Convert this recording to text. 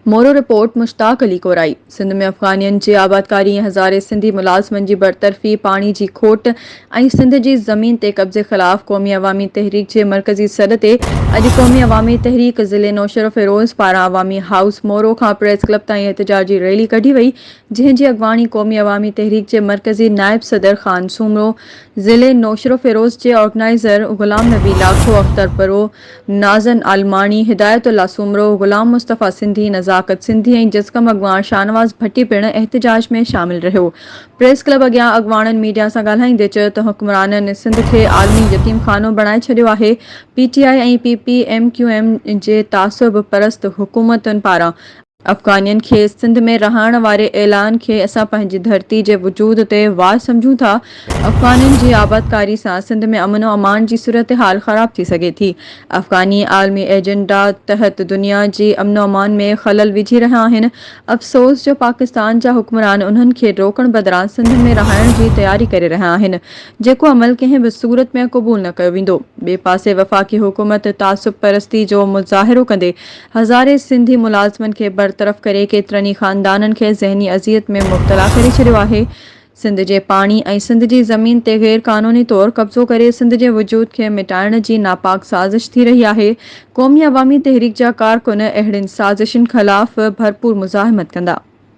मोरो report Mushtaq Ali Core i. Sindh में अफ़गानियन जी आबादकारी हज़ारे सिंधी मुलाज़मन जी बरतरफ़ी पानी जी खोट ऐं सिंध जी ज़मीन ते कब्ज़े ख़िलाफ़ क़ौमी अवामी तहरीक जे मरकज़ी सॾ ते अॼु क़ौमी अवामी तहरीक ज़िले नौशर फ़िरोज़ पारां अवामी हाउस मोरो खां प्रेस क्लब ताईं एहतजाजी रैली कढी वई, जंहिंजी अॻवानी क़ौमी अवामी तहरीक जे मरकज़ी नायब सदर ख़ान सूमरो, ज़िले नौशर फ़िरोज़ जे ऑर्गेनाइज़र ग़ुलाम नबी लाखो अख्तर परो, नाज़न आलमानी, हिदायतुल्ला सूमरो, ग़ुलाम मुस्तफ़ा सिंधी, नज़ाकत सिंधी ऐं जस्कम अॻवान शाहनवाज़ भट्टी पिणु एहतजाज में शामिल रहियो। प्रेस क्लब अॻियां अॻवाननि मीडिया सां ॻाल्हाईंदे चयो त हुक्मराननि सिंध खे आलमी यतीमखानो बणाए छॾियो आहे। पीटीआई ऐं पीपीएमक्यूएम जे तासुब परस्त हुकूमतुनि पारां अफ़गानियन खे सिंध में रहण वारे ऐलान खे असां पंहिंजी धरती जे वजूद ते वार सम्झूं था। अफ़गानियुनि जी आबादकारी सां सिंध में अमन व अमान जी सूरत हाल ख़राब थी सघे थी। अफ़गानी आलमी एजेंडा तहत दुनिया जी अमन अमान में ख़लल विझी रहिया आहिनि। अफ़सोस जो पाकिस्तान जा हुक्मरान उन्हनि खे रोकण बदिरां सिंध में रहण जी तयारी करे रहिया आहिनि, जेको अमल कंहिं बि सूरत में क़बूल न कयो वेंदो। ॿिए पासे वफ़ाक़ी हुकूमत तासुब परस्ती जो मुज़ाहिरो कंदे हज़ारे सिंधी मुलाज़मनि खे बरतरफ़ करे केतिरनि ई ख़ानदाननि खे ज़हनी अज़ियत में मुब्तला करे छॾियो आहे। सिंध जे पाणी ऐं सिंध जी ज़मीन ते गैर क़ानूनी तौरु कब्ज़ो करे सिंध जे वजूद खे मिटाइण जी नापाक साज़िश थी रही आहे। क़ौमी अवामी तहरीक जा कारकुन अहिड़ियुनि साज़िशुनि ख़िलाफ़ भरपूर मुज़ाहिमत कंदा।